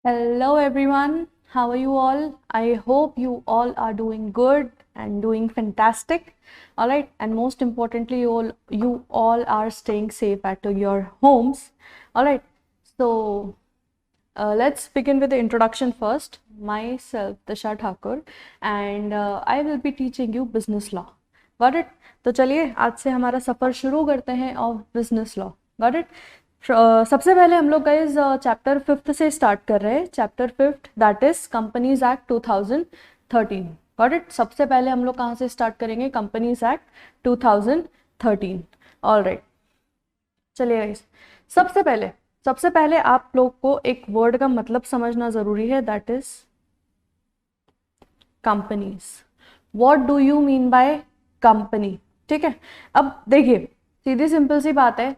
Hello everyone, how are you all? I hope you all are doing good and doing fantastic. All right, and most importantly, you all are staying safe at your homes. All right, so let's begin with the introduction first. Myself, Tasha Thakur, and I will be teaching you business law. Got it? तो चलिए आज से हमारा सफ़र शुरू करते हैं of business law. Got it. सबसे पहले हम लोग गाइस चैप्टर 5th से स्टार्ट कर रहे हैं. Chapter 5th that is companies act 2013. Got it. सबसे पहले हम लोग कहाँ से स्टार्ट करेंगे? Companies act 2013. ऑल राइट, चलिए गाइस. सबसे पहले आप लोग को एक वर्ड का मतलब समझना जरूरी है, that is companies. What do you mean by company? ठीक है, अब देखिए सीधी सिंपल सी बात है.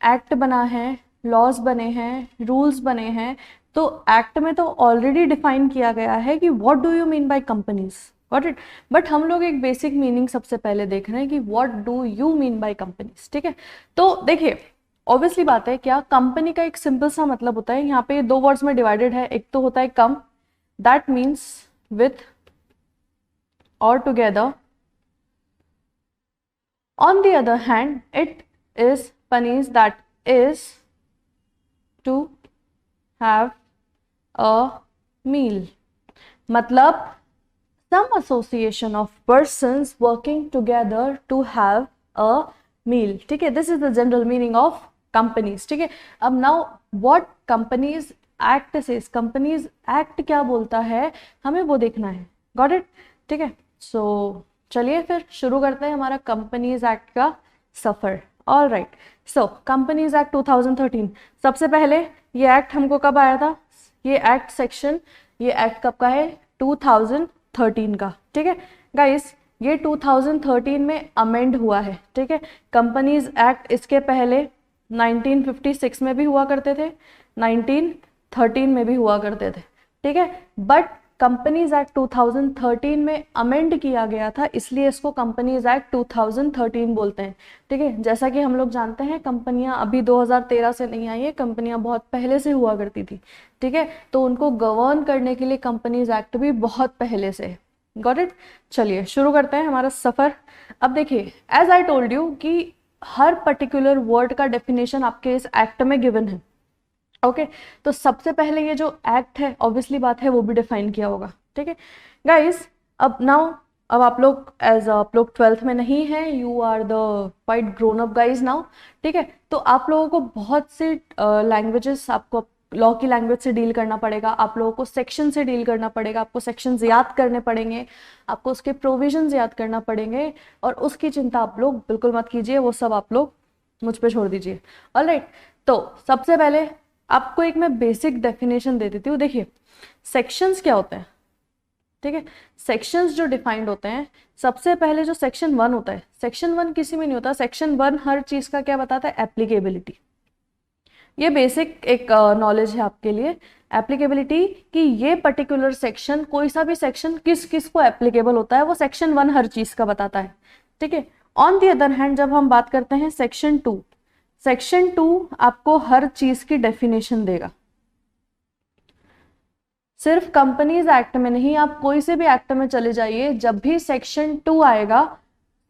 एक्ट बना है, लॉज बने हैं, रूल्स बने हैं, तो एक्ट में तो ऑलरेडी डिफाइन किया गया है कि what do you mean by companies. Got it. But हम लोग एक बेसिक मीनिंग सबसे पहले देख रहे हैं कि what do you mean by companies. ठीक है, तो देखिए ऑब्वियसली बात है, क्या कंपनी का एक सिंपल सा मतलब होता है. यहाँ पे दो वर्ड्स में डिवाइडेड है. एक तो होता है कम, दैट मीन्स विथ और together. On the other hand, it is Panis, that is to have a meal. मतलब some association of persons working together to have a meal. ठीक है, this is the general meaning of companies. ठीक है, अब now what companies act says, companies act क्या बोलता है हमें वो देखना है. Got it? ठीक है, so चलिए फिर शुरू करते हैं हमारा कंपनीज एक्ट का सफर. All right, so companies act 2013. सबसे पहले ये एक्ट हमको कब आया था? ये एक्ट कब का है? 2013 का. ठीक है गाइस, ये 2013 में अमेंड हुआ है. ठीक है, कंपनीज एक्ट इसके पहले 1956 में भी हुआ करते थे, 1913 में भी हुआ करते थे. ठीक है, बट कंपनीज एक्ट 2013 में अमेंड किया गया था, इसलिए इसको कंपनीज एक्ट 2013 बोलते हैं. ठीक है, जैसा कि हम लोग जानते हैं कंपनियां अभी 2013 से नहीं आई है, कंपनियां बहुत पहले से हुआ करती थी. ठीक है, तो उनको गवर्न करने के लिए कंपनीज एक्ट भी बहुत पहले से है. Got it. चलिए शुरू करते हैं हमारा सफर. अब देखिए, एज आई टोल्ड यू कि हर पर्टिकुलर वर्ड का डेफिनेशन आपके इस एक्ट में गिवन है. ओके, तो सबसे पहले ये जो एक्ट है ऑब्वियसली बात है वो भी डिफाइन किया होगा. ठीक है गाइस, अब आप लोग आप लोग 12th में नहीं है, you are the quite grown up guys now. ठीक है, तो आप लोगों को बहुत से लैंग्वेजेस, आपको लॉ की लैंग्वेज से डील करना पड़ेगा, आप लोगों को सेक्शन से डील करना पड़ेगा, आपको सेक्शंस याद करने पड़ेंगे, आपको उसके प्रोविजंस याद करना पड़ेंगे, और उसकी चिंता आप लोग बिल्कुल मत कीजिए, वो सब आप लोग मुझ पे छोड़ दीजिए. ऑलराइट, तो सबसे पहले आपको एक मैं बेसिक डेफिनेशन दे देती हूँ. देखिए सेक्शंस क्या होते हैं. ठीक है, सेक्शंस जो डिफाइंड होते हैं, सबसे पहले जो सेक्शन 1 होता है, सेक्शन 1 किसी में नहीं होता. सेक्शन 1 हर चीज का क्या बताता है? एप्लीकेबिलिटी. ये बेसिक एक नॉलेज है आपके लिए, एप्लीकेबिलिटी, कि ये पर्टिकुलर सेक्शन, कोई सा भी सेक्शन किस किस को एप्लीकेबल होता है, वो सेक्शन 1 हर चीज का बताता है. ठीक है, ऑन दी अदर हैंड जब हम बात करते हैं सेक्शन 2 आपको हर चीज की डेफिनेशन देगा. सिर्फ कंपनीज एक्ट में नहीं, आप कोई से भी एक्ट में चले जाइए, जब भी सेक्शन 2 आएगा,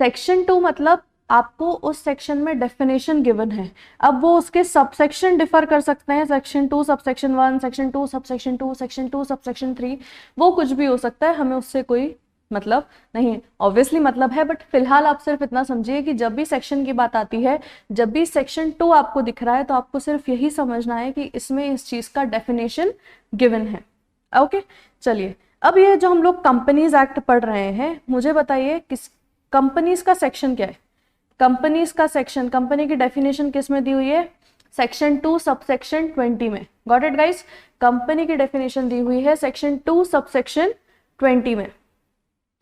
सेक्शन 2 मतलब आपको उस सेक्शन में डेफिनेशन गिवन है. अब वो उसके सबसेक्शन डिफर कर सकते हैं, section 2 subsection 1, section 2 subsection 2, section 2 subsection 3, वो कुछ भी हो सकता है, हमें उससे कोई मतलब नहीं. ऑब्वियसली मतलब है, बट फिलहाल आप सिर्फ इतना समझिए कि जब भी सेक्शन की बात आती है, जब भी सेक्शन 2 आपको दिख रहा है, तो आपको सिर्फ यही समझना है कि इसमें इस चीज का डेफिनेशन गिवन है. ओके, चलिए अब ये जो हम लोग कंपनीज एक्ट पढ़ रहे हैं, मुझे बताइए किस कंपनीज का सेक्शन क्या है? कंपनीज का सेक्शन, कंपनी की डेफिनेशन किस में दी हुई है? सेक्शन 2 सबसेक्शन 20 में. गॉट इट गाइस, कंपनी की डेफिनेशन दी हुई है सेक्शन 2 सबसेक्शन 20 में.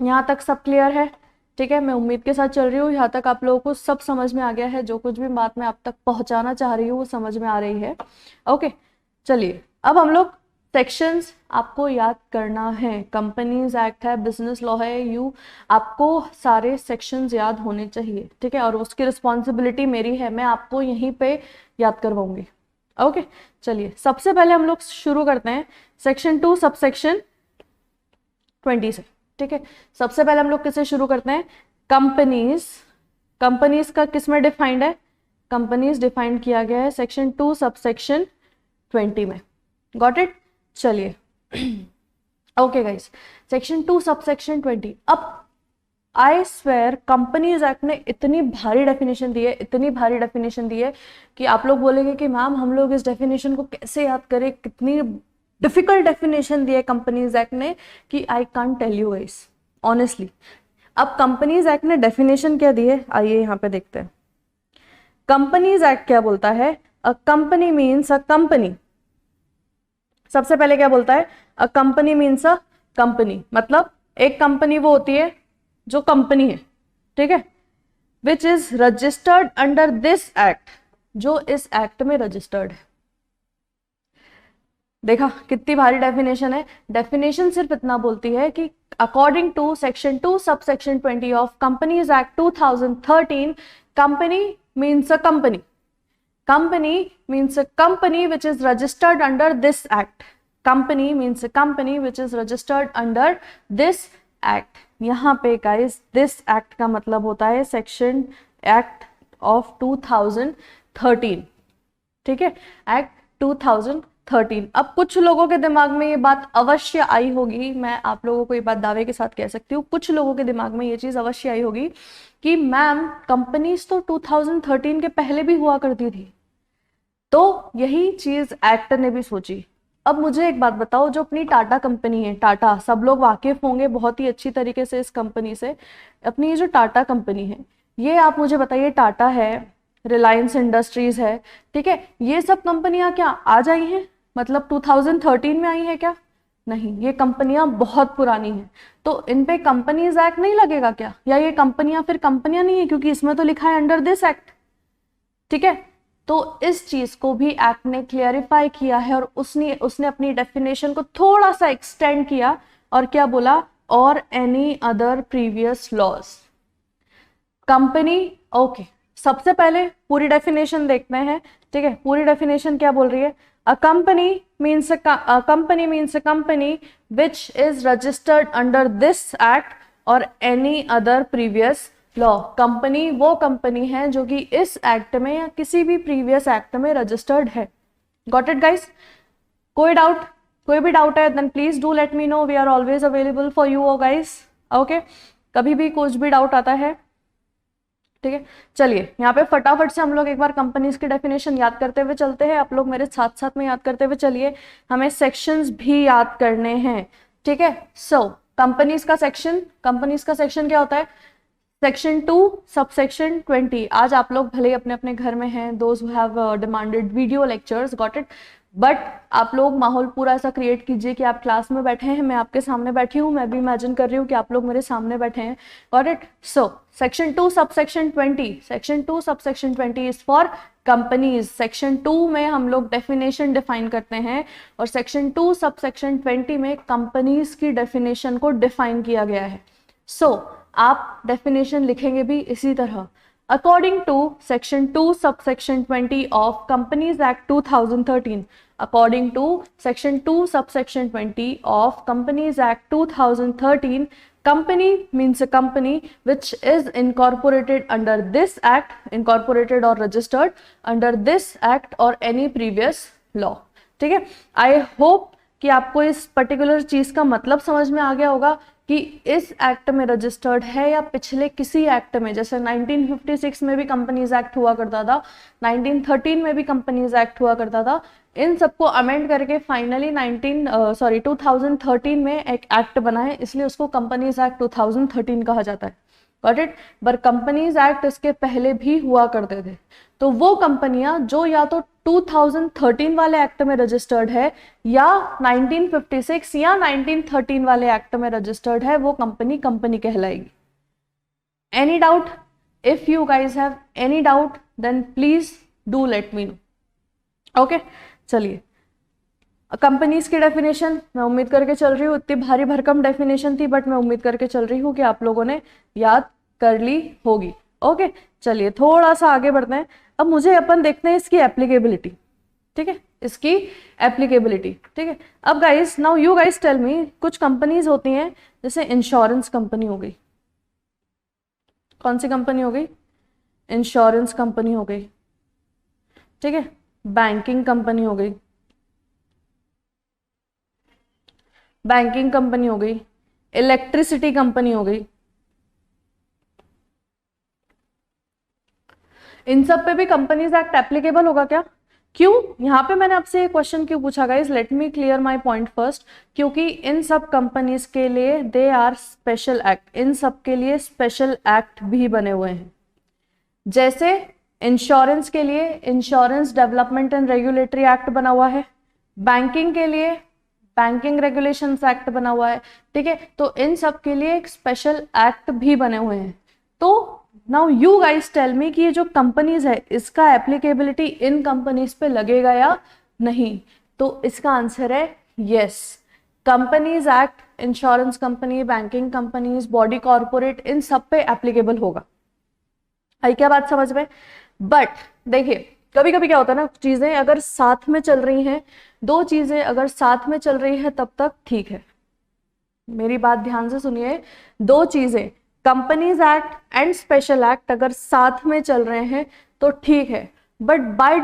यहाँ तक सब क्लियर है? ठीक है, मैं उम्मीद के साथ चल रही हूँ, यहाँ तक आप लोगों को सब समझ में आ गया है, जो कुछ भी बात मैं आप तक पहुंचाना चाह रही हूँ वो समझ में आ रही है. ओके, चलिए अब हम लोग सेक्शंस आपको याद करना है. कंपनीज एक्ट है, बिजनेस लॉ है, आपको सारे सेक्शंस याद होने चाहिए. ठीक है, और उसकी रिस्पॉन्सिबिलिटी मेरी है, मैं आपको यहीं पे याद करवाऊंगी. ओके चलिए सबसे पहले हम लोग शुरू करते हैं सेक्शन 2 सबसेक्शन 20 से। ठीक है, सबसे पहले हम लोग किससे शुरू करते हैं? कंपनीज। कंपनीज का किस में डिफाइंड है? कंपनीज डिफाइंड किया गया है सेक्शन 2 सबसेक्शन 20 में। Got it? चलिए ओके गाइस, सेक्शन 2 सबसेक्शन 20। अब आई स्वेयर कंपनीज एक्ट ने इतनी भारी डेफिनेशन दी है, इतनी भारी डेफिनेशन दी है कि आप लोग बोलेंगे कि मैम हम लोग इस डेफिनेशन को कैसे याद करें, कितनी डिफिकल्ट डेफिनेशन दी है कंपनीज एक्ट ने कि I can't tell you guys honestly. अब कंपनीज एक्ट ने डेफिनेशन क्या दी है, आइए यहाँ पे देखते हैं। कंपनीज एक्ट क्या बोलता है? A company means a company. सबसे पहले क्या बोलता है? A company means a company, मतलब एक कंपनी वो होती है जो कंपनी है, ठीक है, विच is registered under this act, जो इस एक्ट में रजिस्टर्ड है। देखा कितनी भारी डेफिनेशन है। डेफिनेशन सिर्फ इतना बोलती है कि according to section 2 subsection 20 of companies act 2013, company means a company. Company means a company which is registered under this act. Company means a company which is registered under this act. यहाँ पे guys this act का मतलब होता है section act of 2013। ठीक है, act 2013। अब कुछ लोगों के दिमाग में ये बात अवश्य आई होगी, मैं आप लोगों को ये बात दावे के साथ कह सकती हूँ, कुछ लोगों के दिमाग में ये चीज अवश्य आई होगी कि मैम कंपनीज तो 2013 के पहले भी हुआ करती थी। तो यही चीज एक्ट ने भी सोची। अब मुझे एक बात बताओ, जो अपनी टाटा कंपनी है, टाटा, सब लोग वाकिफ होंगे बहुत ही अच्छी तरीके से इस कंपनी से। अपनी ये जो टाटा कंपनी है, ये आप मुझे बताइए, टाटा है, रिलायंस इंडस्ट्रीज है, ठीक है, ये सब कंपनियां क्या आज आई हैं? मतलब 2013 में आई है क्या? नहीं, ये कंपनियां बहुत पुरानी हैं। तो इन पे कंपनीज एक्ट नहीं लगेगा क्या? या ये कंपनियां फिर कंपनियां नहीं है क्योंकि इसमें तो लिखा है अंडर दिस एक्ट। ठीक है, तो इस चीज को भी एक्ट ने क्लियरिफाई किया है और उसने अपनी डेफिनेशन को थोड़ा सा एक्सटेंड किया और क्या बोला? और any other previous laws. Company, okay, सबसे पहले पूरी डेफिनेशन देखते हैं। ठीक है, पूरी डेफिनेशन क्या बोल रही है? A company means a company which is registered under this act और any other previous law. Company वो कंपनी है जो कि इस एक्ट में या किसी भी प्रीवियस एक्ट में रजिस्टर्ड है। Got it guys? कोई डाउट? कोई भी डाउट है then please do let me know, we are always available for you guys. Okay, कभी भी कुछ भी डाउट आता है। ठीक है, चलिए यहाँ पे फटाफट से हम लोग एक बार कंपनीज की डेफिनेशन याद करते हुए चलते हैं। आप लोग मेरे साथ साथ में याद करते हुए चलिए, हमें सेक्शंस भी याद करने हैं। ठीक है, सो कंपनीज का सेक्शन क्या होता है? Section 2 subsection 20। आज आप लोग भले अपने अपने घर में हैं, those who have demanded video lectures, got it, but आप लोग माहौल पूरा ऐसा क्रिएट कीजिए कि आप क्लास में बैठे हैं, मैं आपके सामने बैठी हूँ, मैं भी इमेजिन कर रही हूँ कि आप लोग मेरे सामने बैठे हैं। Got it? So section 2 subsection 20, section 2 subsection 20 is for companies. Section 2 में हम लोग डेफिनेशन डिफाइन करते हैं और सेक्शन 2 सबसेक्शन 20 में कंपनीज की डेफिनेशन को डिफाइन किया गया है। सो आप डेफिनेशन लिखेंगे भी इसी तरह। According to Section 2 subsection 20 of Companies Act 2013, according to Section 2 subsection 20 of Companies Act 2013, company means a company which is incorporated under this act, incorporated or registered under this act or any previous law. ठीक है, I hope कि आपको इस particular चीज का मतलब समझ में आ गया होगा कि इस एक्ट में रजिस्टर्ड है या पिछले किसी एक्ट में। जैसे 1956 में भी कंपनीज एक्ट हुआ करता था, 1913 में भी कंपनीज एक्ट हुआ करता था, इन सबको अमेंड करके फाइनली 2013 में एक एक्ट बना है, इसलिए उसको कंपनीज एक्ट 2013 कहा जाता है। Got it? But companies act इसके पहले भी हुआ करते थे। तो वो कंपनियां जो या तो 2013 वाले एक्ट में रजिस्टर्ड है या 1956 या 1913 वाले एक्ट में रजिस्टर्ड है, वो कंपनी कहलाएगी। Any doubt? If you guys have any doubt then please do let me know. Okay, चलिए कंपनीज की डेफिनेशन मैं उम्मीद करके चल रही हूँ, इतनी भारी भरकम डेफिनेशन थी बट मैं उम्मीद करके चल रही हूँ कि आप लोगों ने याद कर ली होगी। ओके, चलिए थोड़ा सा आगे बढ़ते हैं। अब मुझे अपन देखते हैं इसकी एप्लीकेबिलिटी। ठीक ठीक है, इसकी एप्लीकेबिलिटी। ठीक है, अब guys now you guys tell me, कुछ कंपनीज होती हैं जैसे इंश्योरेंस कंपनी हो गई, कौन सी कंपनी हो गई, इंश्योरेंस कंपनी हो गई, ठीक है, बैंकिंग कंपनी हो गई, बैंकिंग कंपनी हो गई, इलेक्ट्रिसिटी कंपनी हो गई, इन सब पे भी कंपनीज एक्ट एप्लीकेबल होगा क्या? क्यों? यहाँ पे मैंने आपसे क्वेश्चन क्यों पूछा guys, let me clear my point first, क्योंकि इन सब कंपनीज के लिए दे आर स्पेशल एक्ट, इन सब के लिए स्पेशल एक्ट भी बने हुए हैं। जैसे इंश्योरेंस के लिए insurance development and regulatory act बना हुआ है, बैंकिंग के लिए बैंकिंग रेगुलेशंस एक्ट बना हुआ है, ठीक है, तो इन सब के लिए एक स्पेशल एक्ट भी बने हुए हैं। तो now you guys tell me कि ये जो कंपनीज है इसका एप्लीकेबिलिटी इन कंपनीज पे लगेगा या नहीं? तो इसका आंसर है yes, companies act insurance company, banking companies, body corporate, इन सब पे एप्लीकेबल होगा। आई क्या बात समझ में? बट देखिए कभी कभी क्या होता है ना, चीजें अगर साथ में चल रही हैं, दो चीजें अगर साथ में चल रही है तब तक ठीक है, मेरी बात ध्यान से सुनिए, दो चीजें companies act and special act अगर साथ में चल रहे हैं तो ठीक है, बट बाय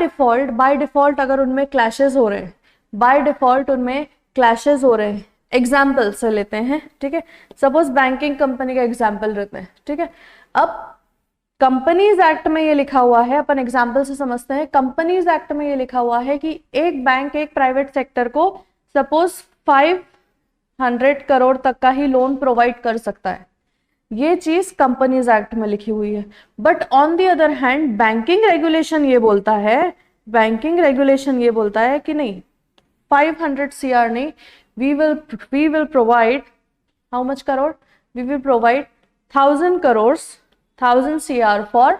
डिफॉल्ट अगर उनमें क्लैशेस हो रहे हैं, बाय डिफॉल्ट उनमें क्लैशेस हो रहे हैं, एग्जाम्पल से लेते हैं, ठीक है, सपोज बैंकिंग कंपनी का एग्जाम्पल लेते हैं, ठीक है, अब कंपनीज एक्ट में ये लिखा हुआ है, अपन एग्जाम्पल से समझते हैं, कंपनीज एक्ट में ये लिखा हुआ है कि एक बैंक एक प्राइवेट सेक्टर को सपोज 500 करोड़ तक का ही लोन प्रोवाइड कर सकता है, ये चीज कंपनीज एक्ट में लिखी हुई है। But on the other hand banking regulation ये बोलता है, बैंकिंग रेगुलेशन ये बोलता है कि नहीं 500 CR नहीं, we will provide how much crore, we will provide 1000 CR for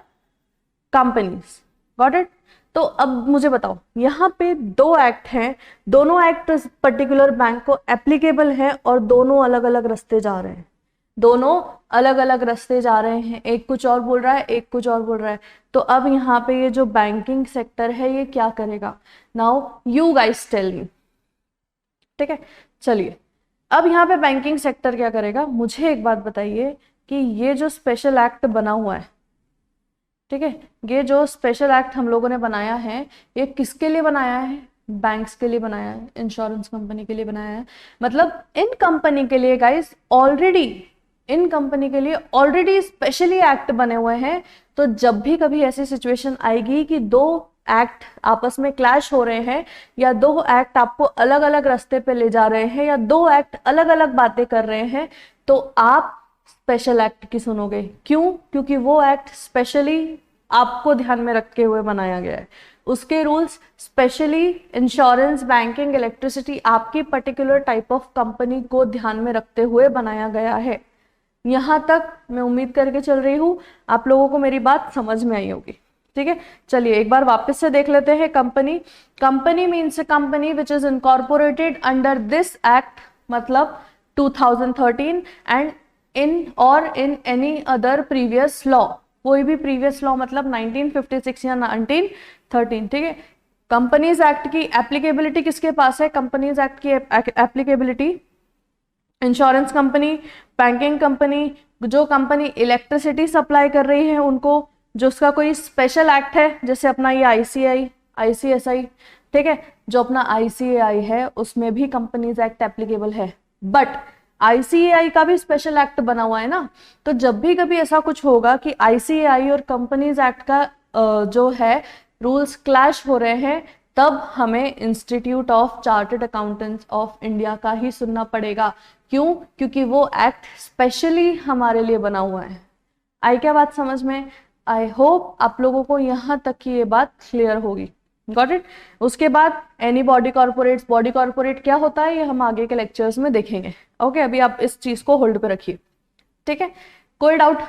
companies, got it? तो अब मुझे बताओ, यहाँ पे दो एक्ट हैं, दोनों एक्ट पर्टिकुलर बैंक को एप्लीकेबल है और दोनों अलग अलग रास्ते जा रहे हैं, दोनों अलग अलग रास्ते जा रहे हैं, एक कुछ और बोल रहा है, एक कुछ और बोल रहा है। तो अब यहाँ पे ये जो बैंकिंग सेक्टर है ये क्या करेगा? Now you guys tell me, ठीक है, चलिए अब यहाँ पे बैंकिंग सेक्टर क्या करेगा? मुझे एक बात बताइए कि ये जो स्पेशल एक्ट बना हुआ है, ठीक है, ये जो स्पेशल एक्ट हम लोगों ने बनाया है ये किसके लिए बनाया है? बैंक्स के लिए बनाया है, इंश्योरेंस कंपनी के लिए बनाया है, मतलब इन कंपनी के लिए गाइस ऑलरेडी, इन कंपनी के लिए ऑलरेडी स्पेशली एक्ट बने हुए हैं। तो जब भी कभी ऐसी सिचुएशन आएगी कि दो एक्ट आपस में क्लैश हो रहे हैं या दो एक्ट आपको अलग अलग रास्ते पे ले जा रहे हैं या दो एक्ट अलग अलग बातें कर रहे हैं, तो आप स्पेशल एक्ट की सुनोगे। क्यों? क्योंकि वो एक्ट स्पेशली आपको ध्यान में रखे हुए बनाया गया है, उसके rules specially insurance, banking, electricity, आपकी पर्टिकुलर टाइप ऑफ कंपनी को ध्यान में रखते हुए बनाया गया है। यहां तक मैं उम्मीद करके चल रही हूं आप लोगों को मेरी बात समझ में आई होगी, ठीक है। चलिए एक बार वापस से देख लेते हैं। Company, company means a company which is incorporated under this act, मतलब 2013 and in any other previous law, कोई भी प्रीवियस लॉ मतलब 1956 या 1913, ठीक है। कंपनीज एक्ट की एप्लीकेबिलिटी किसके पास है? कंपनीज एक्ट की applicability insurance company, banking company, जो कंपनी इलेक्ट्रिसिटी सप्लाई कर रही है उनको, जो उसका कोई स्पेशल एक्ट है, जैसे अपना ये ICSI, ठीक है, जो अपना ICAI है उसमें भी कंपनीज एक्ट एप्लीकेबल है। बट ICAI का भी स्पेशल एक्ट बना हुआ है ना, तो जब भी कभी ऐसा कुछ होगा कि ICAI और कंपनीज एक्ट का जो है रूल्स क्लैश हो रहे हैं, तब हमें institute of chartered accountants of India का ही सुनना पड़ेगा। क्यों? क्योंकि वो एक्ट स्पेशली हमारे लिए बना हुआ है। आई क्या बात समझ में? आई होप आप लोगों को यहाँ तक की ये बात क्लियर होगी। Got it? उसके बाद एनी बॉडी कॉर्पोरेट क्या होता है ये हम आगे के लेक्चर्स में देखेंगे। ओके, अभी आप इस चीज को होल्ड पे रखिए, ठीक है। कोई डाउट?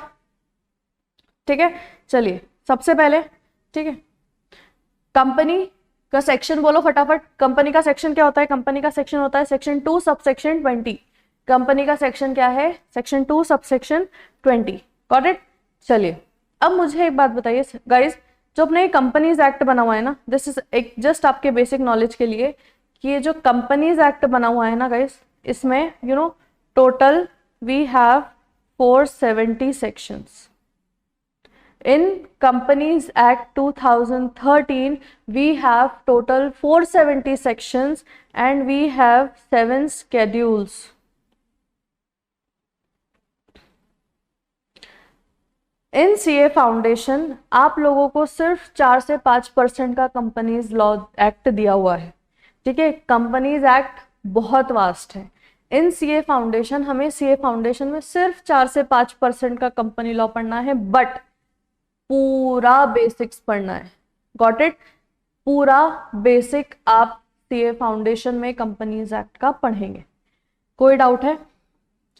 ठीक है, चलिए सबसे पहले, ठीक है, कंपनी का सेक्शन बोलो फटाफट। कंपनी का सेक्शन क्या होता है? कंपनी का सेक्शन होता है सेक्शन 2 सबसेक्शन 20। कंपनी का सेक्शन क्या है? Section 2 subsection 20। Got it? चलिए अब मुझे एक बात बताइए गाइस, जो अपने कंपनीज एक्ट बना हुआ है ना, दिस इज एक जस्ट आपके बेसिक नॉलेज के लिए कि ये जो कंपनीज एक्ट बना हुआ है ना गाइस, इसमें total we have 470 sections. In Companies Act 2013, we have total 470 sections and we have 7 schedules. In CA foundation आप लोगों को सिर्फ 4 से 5% का कंपनीज लॉ एक्ट दिया हुआ है. ठीक है, कंपनीज एक्ट बहुत वास्ट है. इन CA फाउंडेशन हमें CA फाउंडेशन में सिर्फ 4 से 5% का कंपनी लॉ पढ़ना है, बट पूरा बेसिक्स पढ़ना है. Got it? पूरा बेसिक आप CA फाउंडेशन में कंपनीज एक्ट का पढ़ेंगे. कोई डाउट है?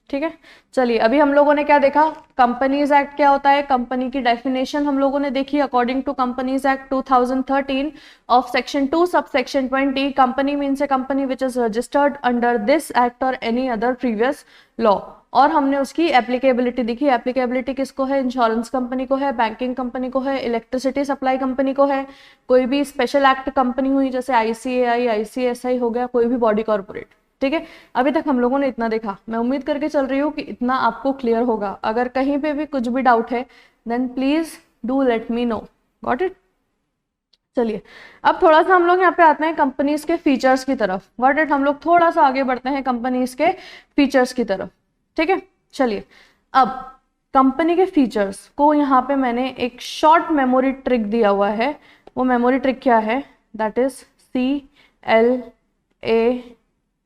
ठीक है, चलिए अभी हम लोगों ने क्या देखा, कंपनीज एक्ट क्या होता है, कंपनी की डेफिनेशन हम लोगों ने देखी. According to companies act 2013 of section 2 subsection 20, company means a company which is registered under this act और एनी अदर प्रीवियस लॉ. और हमने उसकी एप्लीकेबिलिटी देखी. एप्लीकेबिलिटी किसको है? इंश्योरेंस कंपनी को है, बैंकिंग कंपनी को है, इलेक्ट्रिसिटी सप्लाई कंपनी को है, कोई भी स्पेशल एक्ट कंपनी हुई जैसे ICAI, ICSI हो गया, कोई भी बॉडी कॉर्पोरेट. ठीक है, अभी तक हम लोगों ने इतना देखा. मैं उम्मीद करके चल रही हूँ कि इतना आपको क्लियर होगा. अगर कहीं पे भी कुछ भी डाउट है then please do let me know. Got it? चलिए अब थोड़ा सा हम लोग यहाँ पे आते हैं कंपनीज के फीचर्स की तरफ. Got it? हम लोग थोड़ा सा आगे बढ़ते हैं कंपनीज के फीचर्स की तरफ. ठीक है, चलिए अब कंपनी के फीचर्स को यहाँ पे मैंने एक शॉर्ट मेमोरी ट्रिक दिया हुआ है. वो मेमोरी ट्रिक क्या है? That is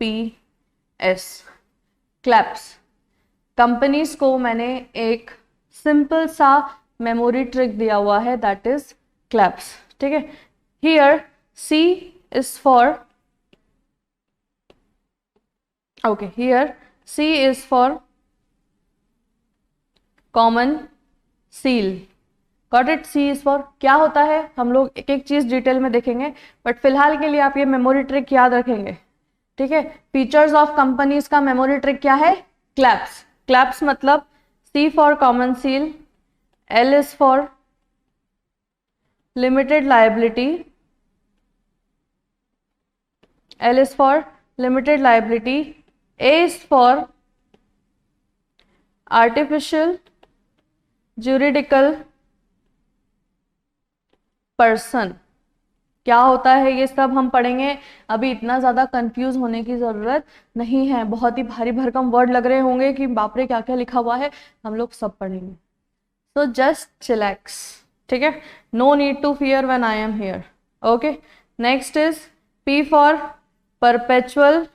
CLAPS, claps. Companies को मैंने एक सिंपल सा मेमोरी ट्रिक दिया हुआ है, दैट इज क्लैप्स. ठीक है, here C is for, okay, here C is for common seal. Got it? C is for क्या होता है हम लोग एक एक चीज डिटेल में देखेंगे, बट फिलहाल के लिए आप ये मेमोरी ट्रिक याद रखेंगे. ठीक है, फीचर्स ऑफ कंपनीज का मेमोरी ट्रिक क्या है? क्लैप्स. क्लैप्स मतलब C for common seal, L is for limited liability, L is for limited liability, A is for artificial juridical person. क्या होता है ये सब हम पढ़ेंगे. अभी इतना ज़्यादा कंफ्यूज होने की ज़रूरत नहीं है. बहुत ही भारी भरकम वर्ड लग रहे होंगे कि बाप रे क्या क्या लिखा हुआ है, हम लोग सब पढ़ेंगे. So just chillax. ठीक है, no need to fear when I am here. Okay, next is P for perpetual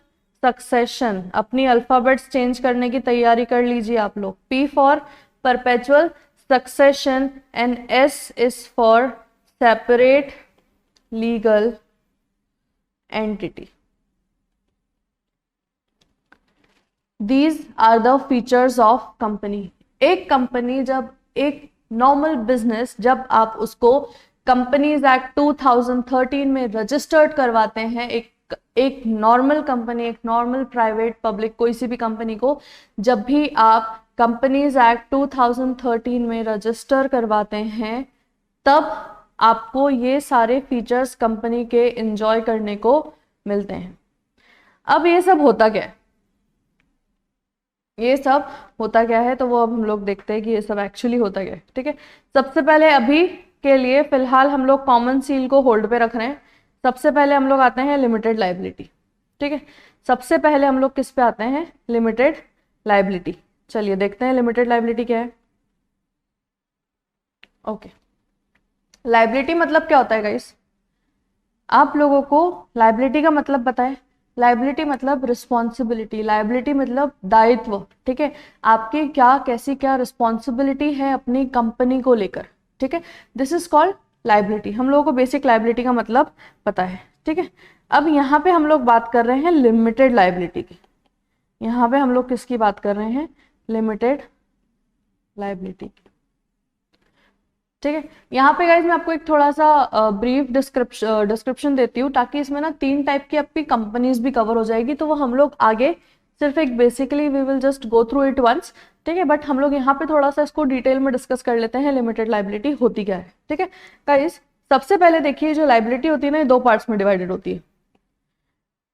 succession. अपनी अल्फाबेट्स चेंज करने की तैयारी कर लीजिए आप लोग. P for perpetual succession and S is for separate legal entity. These are the features of company. एक company जब एक नॉर्मल बिजनेस जब आप उसको कंपनीज एक्ट 2013 में रजिस्टर्ड करवाते हैं, एक नॉर्मल कंपनी, एक नॉर्मल प्राइवेट पब्लिक कोई सी भी कंपनी को जब भी आप कंपनीज एक्ट 2013 में रजिस्टर करवाते हैं, तब आपको ये सारे फीचर्स कंपनी के एंजॉय करने को मिलते हैं. अब ये सब होता क्या है? ये सब होता क्या है तो वो अब हम लोग देखते हैं कि ये सब एक्चुअली होता क्या है. ठीक है, सबसे पहले अभी के लिए फिलहाल हम लोग कॉमन सील को होल्ड पे रख रहे हैं. सबसे पहले हम लोग आते हैं लिमिटेड लाइबिलिटी. ठीक है, सबसे पहले हम लोग किस पे आते हैं? Limited liability. चलिए देखते हैं लिमिटेड लाइबिलिटी क्या है. ओके, लाइबिलिटी मतलब क्या होता है गाइस? आप लोगों को लाइबिलिटी का मतलब बताएं. लाइबिलिटी मतलब रिस्पॉन्सिबिलिटी, लाइबिलिटी मतलब दायित्व. ठीक है, आपकी क्या कैसी क्या रिस्पॉन्सिबिलिटी है अपनी कंपनी को लेकर. ठीक है, दिस इज कॉल्ड लाइबिलिटी. हम लोगों को बेसिक लाइबिलिटी का मतलब पता है. ठीक है, अब यहाँ पे हम लोग बात कर रहे हैं लिमिटेड लाइबिलिटी की. यहाँ पे हम लोग किसकी बात कर रहे हैं? Limited liability. ठीक है, यहाँ पे गाइज मैं आपको एक थोड़ा सा ब्रीफ डिस्क्रिप्शन देती हूँ ताकि इसमें ना 3 टाइप की आपकी कंपनीज भी कवर हो जाएगी. तो वो हम लोग आगे सिर्फ एक basically we will just go through it once. ठीक है, बट हम लोग यहाँ पे थोड़ा सा इसको डिटेल में डिस्कस कर लेते हैं लिमिटेड लाइबिलिटी होती क्या है. ठीक है गाइज, सबसे पहले देखिए जो लाइबिलिटी होती है ना, दो पार्ट्स में डिवाइडेड होती है,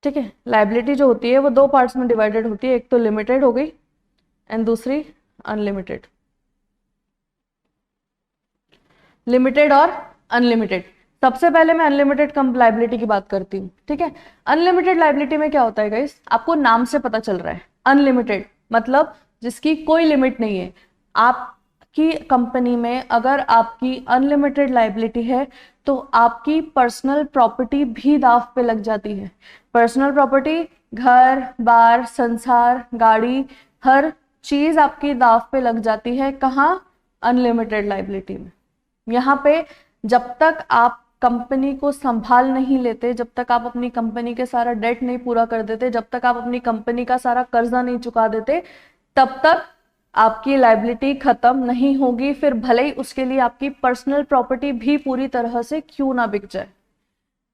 ठीक है। लाइबिलिटी जो होती है वो दो पार्ट्स में डिवाइडेड होती है, एक तो लिमिटेड हो गई एंड दूसरी अनलिमिटेड। लिमिटेड और अनलिमिटेड। सबसे पहले मैं अनलिमिटेड लाइबिलिटी की बात करती हूँ, ठीक है। अनलिमिटेड लाइबिलिटी में क्या होता है गाइस, आपको नाम से पता चल रहा है। अनलिमिटेड मतलब जिसकी कोई लिमिट नहीं है। आपकी कंपनी में अगर आपकी अनलिमिटेड लाइबिलिटी है तो आपकी पर्सनल प्रॉपर्टी भी दाव पे लग जाती है। पर्सनल प्रॉपर्टी, घर बार, संसार, गाड़ी, हर चीज आपकी दाव पे लग जाती है। कहाँ? अनलिमिटेड लाइबिलिटी में। यहाँ पे जब तक आप कंपनी को संभाल नहीं लेते, जब तक आप अपनी कंपनी के सारा डेट नहीं पूरा कर देते, जब तक आप अपनी कंपनी का सारा कर्जा नहीं चुका देते, तब तक आपकी लाइबिलिटी खत्म नहीं होगी। फिर भले ही उसके लिए आपकी पर्सनल प्रॉपर्टी भी पूरी तरह से क्यों ना बिक जाए।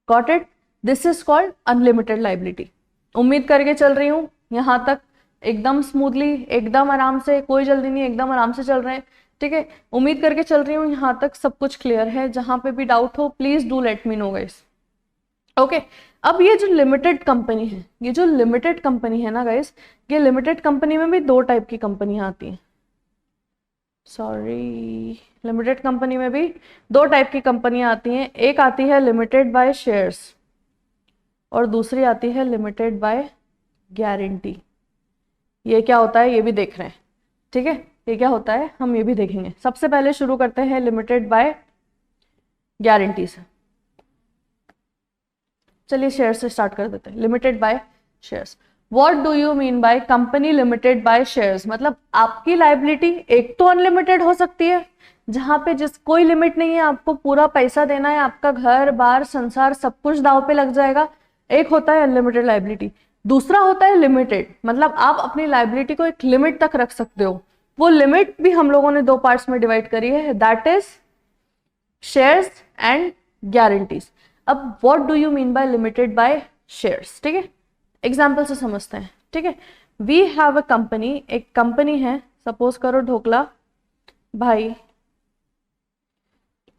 Got it? This is called unlimited liability. उम्मीद करके चल रही हूं यहां तक एकदम स्मूथली, एकदम आराम से, कोई जल्दी नहीं, एकदम आराम से चल रहे हैं, ठीक है। उम्मीद करके चल रही हूँ यहाँ तक सब कुछ क्लियर है। जहां पे भी डाउट हो please do let me no guys. Okay, अब ये जो लिमिटेड कंपनी है, ये जो लिमिटेड कंपनी है ना गाइस, ये लिमिटेड कंपनी में भी दो टाइप की कंपनियां आती हैं। सॉरी, लिमिटेड कंपनी में भी दो टाइप की कंपनियां आती हैं। एक आती है लिमिटेड बाय शेयर्स और दूसरी आती है लिमिटेड बाय गारंटी। ये क्या होता है ये भी देख रहे हैं, ठीक है। ये क्या होता है हम ये भी देखेंगे। सबसे पहले शुरू करते हैं लिमिटेड बाय गारंटी से। चलिए शेयर से स्टार्ट कर देते हैं। Limited by shares, what do you mean by company limited by shares? मतलब आपकी लाइबिलिटी एक तो अनलिमिटेड हो सकती है, जहां पे जिस कोई लिमिट नहीं है, आपको पूरा पैसा देना है, आपका घर बार संसार सब कुछ दाव पे लग जाएगा। एक होता है अनलिमिटेड लाइबिलिटी। दूसरा होता है लिमिटेड, मतलब आप अपनी लाइबिलिटी को एक लिमिट तक रख सकते हो। वो लिमिट भी हम लोगों ने दो पार्ट्स में डिवाइड करी है, that is shares and guarantees. अब what do you mean by limited by shares, ठीक है। एग्जाम्पल से समझते हैं, ठीक है। वी हैव अ कंपनी, एक कंपनी है, सपोज करो ढोकला भाई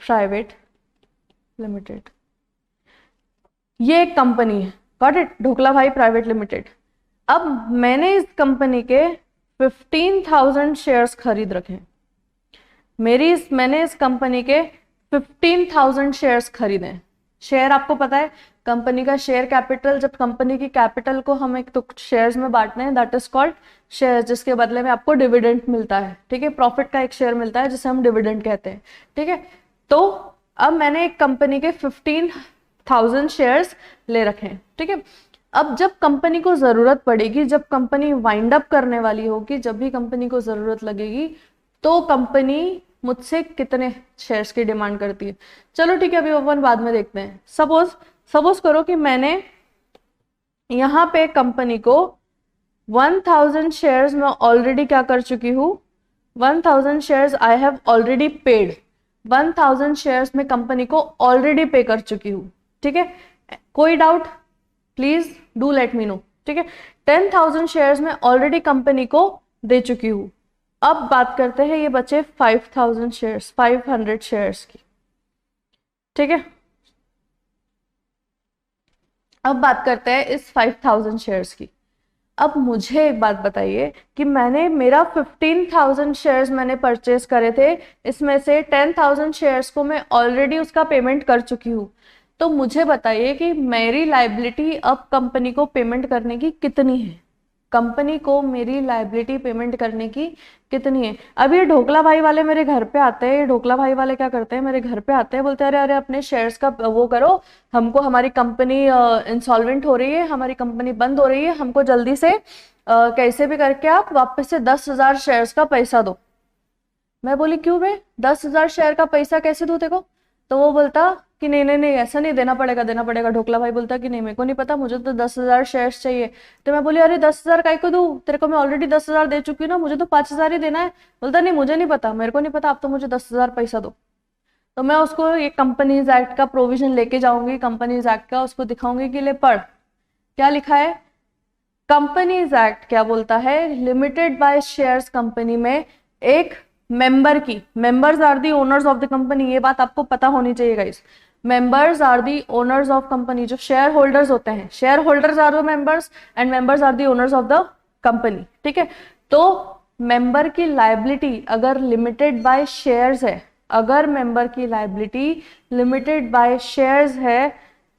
प्राइवेट लिमिटेड। ये एक कंपनी है, got it, dhokla Bhai private limited. अब मैंने इस कंपनी के 15,000 शेयर्स खरीद रखे हैं। मैंने इस कंपनी के 15,000 शेयर्स खरीदे हैं। शेयर आपको पता है कंपनी का शेयर कैपिटल, जब कंपनी की कैपिटल को हम एक तो शेयर्स में बांटते हैं, दैट इज कॉल्ड शेयर, जिसके बदले में आपको डिविडेंड मिलता है, ठीक है। प्रॉफिट का एक शेयर मिलता है जिसे हम डिविडेंड कहते हैं, ठीक है। तो अब मैंने एक कंपनी के 15,000 शेयर्स ले रखे हैं, ठीक है। अब जब कंपनी को जरूरत पड़ेगी, जब कंपनी वाइंड अप करने वाली होगी, जब भी कंपनी को जरूरत लगेगी, तो कंपनी मुझसे कितने शेयर्स की डिमांड करती है। चलो ठीक है, अभी अपन बाद में देखते हैं। सपोज करो कि मैंने यहाँ पे कंपनी को 1000 शेयर्स में ऑलरेडी क्या कर चुकी हूँ, 1000 shares I have already paid. 1000 shares में कंपनी को ऑलरेडी पे कर चुकी हूँ, ठीक है। कोई doubt please do let me no, ठीक है। 10,000 शेयर्स में ऑलरेडी कंपनी को दे चुकी हूँ। अब बात करते हैं ये बचे 5,000 शेयर्स, 500 शेयर्स की, ठीक है। अब बात करते हैं इस 5,000 शेयर्स की। अब मुझे एक बात बताइए कि मेरा 15,000 शेयर्स मैंने परचेज करे थे, इसमें से 10,000 शेयर्स को मैं ऑलरेडी उसका पेमेंट कर चुकी हूँ। तो मुझे बताइए कि मेरी लाइबिलिटी अब कंपनी को पेमेंट करने की कितनी है, कंपनी को मेरी लाइबिलिटी पेमेंट करने की कितनी है। अब ये ढोकला भाई वाले मेरे घर पे आते हैं, ढोकला भाई वाले क्या करते हैं, मेरे घर पे आते हैं, बोलते हैं अरे अरे अपने शेयर्स का वो करो, हमको हमारी कंपनी इंसॉल्वेंट हो रही है, हमारी कंपनी बंद हो रही है, हमको जल्दी से कैसे भी करके आप वापस से 10,000 शेयर्स का पैसा दो। मैं बोली क्यों बे, 10,000 शेयर का पैसा कैसे दूं तेको? तो वो बोलता कि नहीं नहीं नहीं ऐसा नहीं, देना पड़ेगा। ढोकला भाई बोलता कि नहीं मेरे को नहीं पता, मुझे तो 10,000 शेयर्स चाहिए। तो मैं बोली अरे 10,000 काय को दूं, तेरे को मैं ऑलरेडी 10,000 दे चुकी हूँ ना, मुझे तो 5,000 ही देना है। बोलता नहीं मुझे नहीं पता, मेरे को नहीं पता, आप तो मुझे 10,000 पैसा दो। तो मैं उसको ये कंपनीज एक्ट का प्रोविजन लेके जाऊंगी, कंपनीज एक्ट का, उसको दिखाऊंगी कि ले पढ़ क्या लिखा है। कंपनीज एक्ट क्या बोलता है, लिमिटेड बाय शेयर्स कंपनी में एक मेंबर की, members are the owners of the company, ये बात आपको पता होनी चाहिए guys. Members are the owners of company, जो शेयर होल्डर्स होते हैं, shareholders are the members and members are the owners of the company, ठीक है। तो मेंबर की लायबिलिटी अगर लिमिटेड बाय शेयर्स है, अगर मेंबर की लायबिलिटी लिमिटेड बाय शेयर्स है,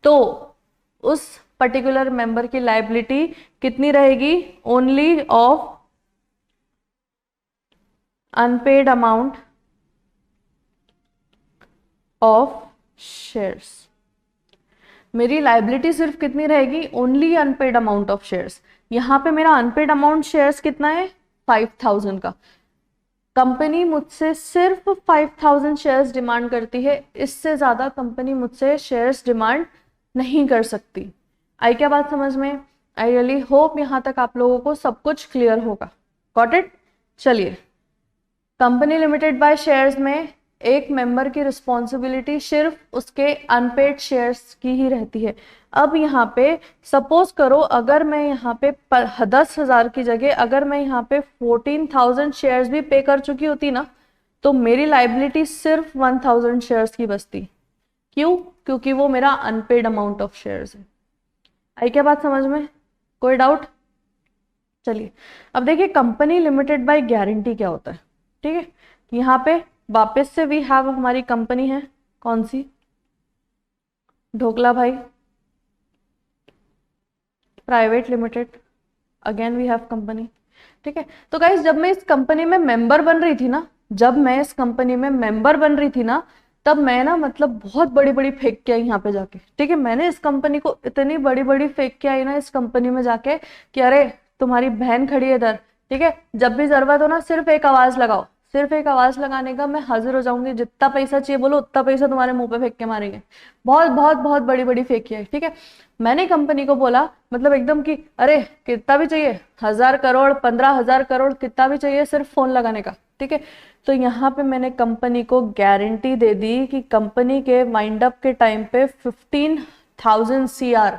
तो उस पर्टिकुलर मेंबर की लायबिलिटी कितनी रहेगी? Only of unpaid amount of shares. मेरी लायबिलिटी सिर्फ कितनी रहेगी? Only unpaid amount of shares. यहां पे मेरा अनपेड अमाउंट शेयर्स कितना है? 5000 का। कंपनी मुझसे सिर्फ 5000 शेयर्स डिमांड करती है, इससे ज्यादा कंपनी मुझसे शेयर्स डिमांड नहीं कर सकती। आई क्या बात समझ में? आई रियली होप यहां तक आप लोगों को सब कुछ क्लियर होगा। Got it? चलिए, कंपनी लिमिटेड बाय शेयर्स में एक मेंबर की रिस्पॉन्सिबिलिटी सिर्फ उसके अनपेड शेयर्स की ही रहती है। अब यहाँ पे सपोज करो, अगर मैं यहाँ पे 10,000 की जगह अगर मैं यहाँ पे 14,000 शेयर्स भी पे कर चुकी होती ना, तो मेरी लाइबिलिटी सिर्फ 1,000 शेयर्स की बचती। क्यों? क्योंकि वो मेरा अनपेड अमाउंट ऑफ शेयर्स है। आई क्या बात समझ में? कोई डाउट? चलिए, अब देखिए कंपनी लिमिटेड बाय गारंटी क्या होता है, ठीक है। यहाँ पे वापस से वी हैव हमारी कंपनी है, कौन सी? Dhokla Bhai private limited, again we have company, ठीक है। तो गाइस, जब मैं इस कंपनी में मेंबर बन रही थी ना, जब मैं इस कंपनी में मेंबर बन रही थी ना, तब मैं ना मतलब बहुत बड़ी बड़ी फेंक के आई यहाँ पे जाके, ठीक है। मैंने इस कंपनी को इतनी बड़ी बड़ी फेंक के आई ना इस कंपनी में जाके कि अरे तुम्हारी बहन खड़ी है इधर, ठीक है, जब भी जरूरत हो ना सिर्फ एक आवाज लगाओ, सिर्फ एक आवाज लगाने का मैं हाजिर हो जाऊंगी, जितना पैसा चाहिए बोलो उतना पैसा तुम्हारे मुंह पे फेंक के मारेंगे। बहुत बहुत बहुत बड़ी बड़ी फेंकी है, ठीक है। मैंने कंपनी को बोला, मतलब एकदम कि अरे कितना भी चाहिए, 1000 करोड़ 15,000 करोड़ कितना भी चाहिए, सिर्फ फोन लगाने का, ठीक है। तो यहाँ पे मैंने कंपनी को गारंटी दे दी कि कंपनी के वाइंड अप के टाइम पे 15,000 CR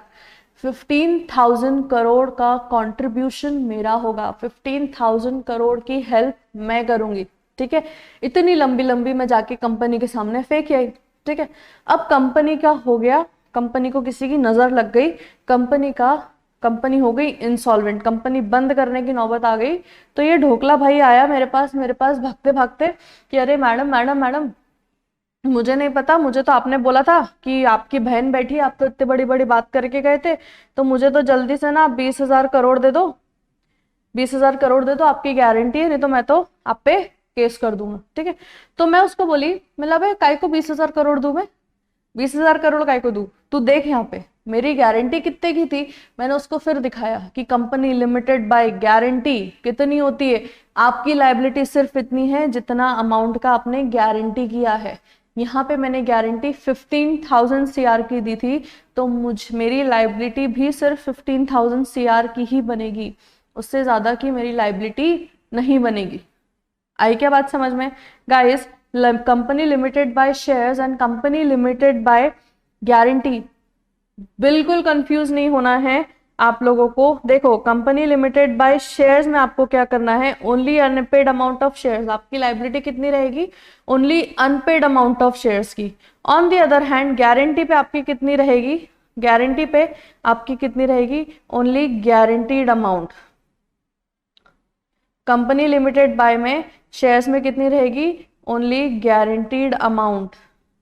15,000 करोड़ का कंट्रीब्यूशन मेरा होगा, 15,000 करोड़ की हेल्प मैं करूंगी, ठीक है। इतनी लंबी लंबी मैं जाके कंपनी के सामने फेंक आई, ठीक है। अब कंपनी का हो गया, कंपनी को किसी की नजर लग गई, कंपनी हो गई इंसॉल्वेंट, कंपनी बंद करने की नौबत आ गई। तो ये ढोकला भाई आया मेरे पास भागते भागते कि अरे मैडम मैडम मैडम, मुझे नहीं पता, मुझे तो आपने बोला था कि आपकी बहन बैठी, आप तो इतनी बड़ी बड़ी बात करके गए थे, तो मुझे तो जल्दी से ना 20,000 करोड़ दे दो, 20,000 करोड़ दे दो, आपकी गारंटी है, नहीं तो मैं तो आप पे केस कर दूंगा, ठीक है। तो मैं उसको बोली, मतलब काय को 20,000 करोड़ दूं मैं, 20,000 करोड़ काय को दूं, तू देख यहाँ पे मेरी गारंटी कितने की थी। मैंने उसको फिर दिखाया कि कंपनी लिमिटेड बाय गारंटी कितनी होती है, आपकी लायबिलिटी सिर्फ इतनी है जितना अमाउंट का आपने गारंटी किया है। यहाँ पे मैंने गारंटी 15,000 CR की दी थी, तो मेरी लायबिलिटी भी सिर्फ 15,000 CR की ही बनेगी, उससे ज्यादा की मेरी लायबिलिटी नहीं बनेगी। आई क्या बात समझ में? Guys, company limited by shares and company limited by guarantee, बिल्कुल कंफ्यूज नहीं होना है आप लोगों को। देखो, कंपनी लिमिटेड बाय शेयर्स में आपको क्या करना है? Only unpaid amount of shares, आपकी लायबिलिटी कितनी रहेगी? Only unpaid amount of shares की। On the other hand guarantee पे आपकी कितनी रहेगी? गारंटी पे आपकी कितनी रहेगी? Only guaranteed amount. Company limited by में शेयर्स में कितनी रहेगी? Only guaranteed amount.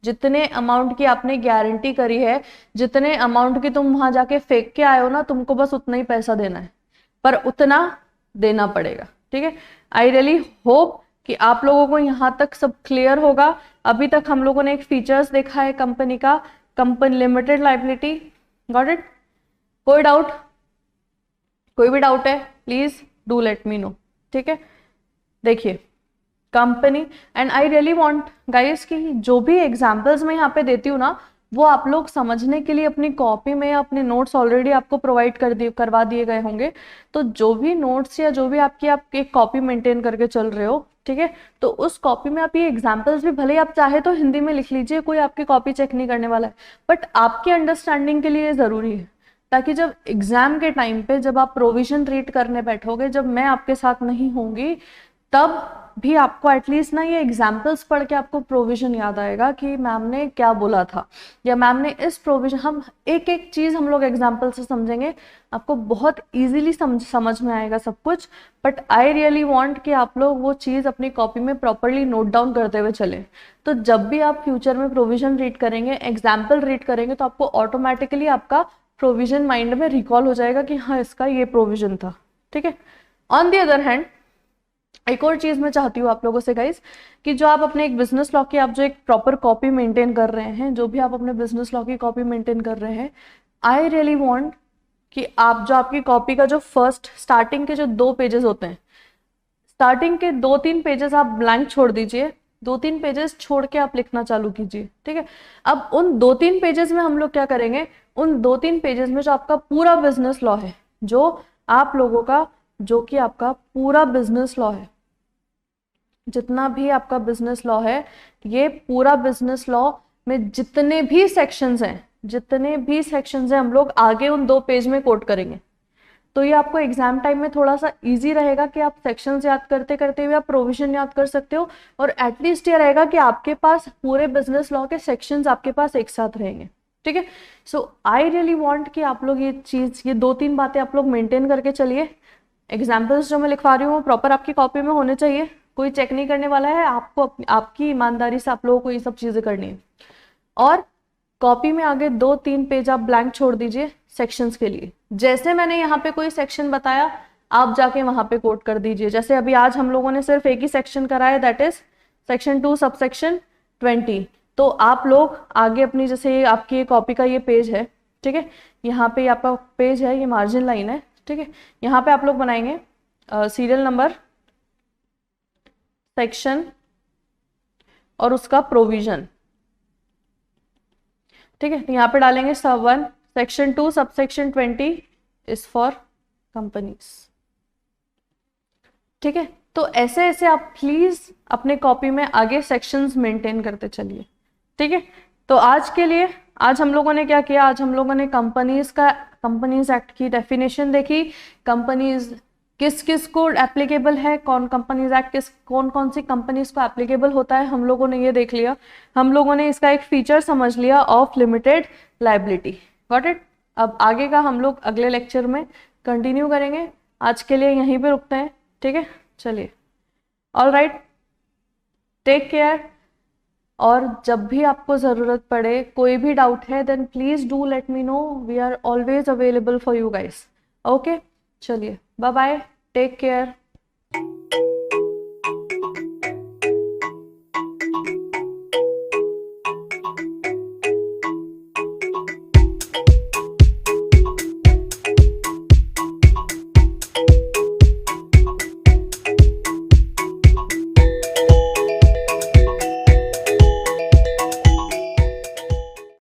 जितने अमाउंट की आपने गारंटी करी है, जितने अमाउंट की तुम वहां जाके फेंक के आए हो ना, तुमको बस उतना ही पैसा देना है, पर उतना देना पड़ेगा, ठीक है। आई रियली होप कि आप लोगों को यहाँ तक सब क्लियर होगा। अभी तक हम लोगों ने एक फीचर्स देखा है कंपनी का, company limited liability. Got it? कोई डाउट? कोई भी डाउट है please do let me no, ठीक है। देखिए company, and I really want guys कि जो भी एग्जांपल्स मैं यहाँ पे देती हूँ ना, वो आप लोग समझने के लिए अपनी कॉपी में अपने नोट्स ऑलरेडी आपको प्रोवाइड करवा दिए गए होंगे। तो जो भी नोट्स या जो भी आप एक कॉपी मेंटेन करके चल रहे हो, ठीक है, तो उस कॉपी में आप ये एग्जाम्पल्स भी भले आप चाहे तो हिंदी में लिख लीजिए, कोई आपकी कॉपी चेक नहीं करने वाला है, बट आपके अंडरस्टैंडिंग के लिए जरूरी है, ताकि जब एग्जाम के टाइम पे जब आप प्रोविजन रीड करने बैठोगे, जब मैं आपके साथ नहीं होंगी, तब भी आपको एटलीस्ट ना ये एग्जाम्पल्स पढ़ के आपको प्रोविजन याद आएगा कि मैम ने क्या बोला था, या मैम ने इस प्रोविजन, हम एक एक चीज़ हम लोग एग्जाम्पल से समझेंगे, आपको बहुत इजीली समझ में आएगा सब कुछ। बट आई रियली वांट कि आप लोग वो चीज़ अपनी कॉपी में प्रॉपरली नोट डाउन करते हुए चलें। तो जब भी आप फ्यूचर में प्रोविजन रीड करेंगे, एग्जाम्पल रीड करेंगे, तो आपको ऑटोमेटिकली आपका प्रोविजन माइंड में रिकॉल हो जाएगा कि हाँ इसका ये प्रोविजन था, ठीक है। ऑन द अदर हैंड एक और चीज मैं चाहती हूँ आप लोगों से गाइस, कि जो आप अपने एक बिजनेस लॉ की आप जो एक प्रॉपर कॉपी मेंटेन कर रहे हैं, जो भी आप अपने बिजनेस लॉ की कॉपी मेंटेन कर रहे हैं, आई रियली वांट कि आप जो आपकी कॉपी का जो फर्स्ट स्टार्टिंग के जो 2 पेजेस होते हैं, स्टार्टिंग के 2-3 पेजेस आप ब्लैंक छोड़ दीजिए, 2-3 पेजेस छोड़ के आप लिखना चालू कीजिए, ठीक है। अब उन 2-3 पेजेस में हम लोग क्या करेंगे, उन 2-3 पेजेस में जो आपका पूरा बिजनेस लॉ है, जो आप लोगों का, जो कि आपका पूरा बिजनेस लॉ है, जितना भी आपका बिजनेस लॉ है, ये पूरा बिजनेस लॉ में जितने भी सेक्शंस हैं, जितने भी सेक्शंस हैं, हम लोग आगे उन 2 पेज में कोट करेंगे। तो ये आपको एग्जाम टाइम में थोड़ा सा इजी रहेगा कि आप सेक्शंस याद करते करते हुए आप प्रोविजन याद कर सकते हो, और एटलीस्ट ये रहेगा कि आपके पास पूरे बिजनेस लॉ के सेक्शंस आपके पास एक साथ रहेंगे, ठीक है। सो आई रियली वांट कि आप लोग ये चीज, ये 2-3 बातें आप लोग मेंटेन करके चलिए। एग्जाम्पल्स जो मैं लिखवा रही हूँ वो प्रॉपर आपकी कॉपी में होने चाहिए, कोई चेक नहीं करने वाला है, आपको आपकी ईमानदारी से आप लोगों को ये सब चीजें करनी है। और कॉपी में आगे 2-3 पेज आप ब्लैंक छोड़ दीजिए सेक्शंस के लिए। जैसे मैंने यहाँ पे कोई सेक्शन बताया, आप जाके वहां पे कोट कर दीजिए। जैसे अभी आज हम लोगों ने सिर्फ एक ही सेक्शन कराया, दैट इज सेक्शन 2 सबसेक्शन 20। तो आप लोग आगे अपनी, जैसे आपकी ये कॉपी का ये पेज है, ठीक है, यहाँ पे आपका पेज है, ये मार्जिन लाइन है, ठीक है, यहाँ पे आप लोग बनाएंगे सीरियल नंबर, सेक्शन और उसका प्रोविजन, ठीक है। तो यहाँ पे डालेंगे सब 1 section 2 subsection 20 is for companies, ठीक है। तो ऐसे ऐसे आप प्लीज अपने कॉपी में आगे सेक्शंस मेंटेन करते चलिए, ठीक है। तो आज के लिए, आज हम लोगों ने क्या किया, आज हम लोगों ने कंपनीज एक्ट की डेफिनेशन देखी, कंपनीज किस किस को एप्लीकेबल है, कौन कंपनीज एक्ट किस कौन कौन सी कंपनीज को एप्लीकेबल होता है, हम लोगों ने ये देख लिया। हम लोगों ने इसका एक फीचर समझ लिया of limited liability, got it. अब आगे का हम लोग अगले लेक्चर में कंटिन्यू करेंगे, आज के लिए यहीं पे रुकते हैं, ठीक है। चलिए, ऑल राइट, टेक केयर। और जब भी आपको ज़रूरत पड़े, कोई भी डाउट है, then please do let me know, we are always available for you guys, okay. चलिए, बाय बाय, टेक केयर।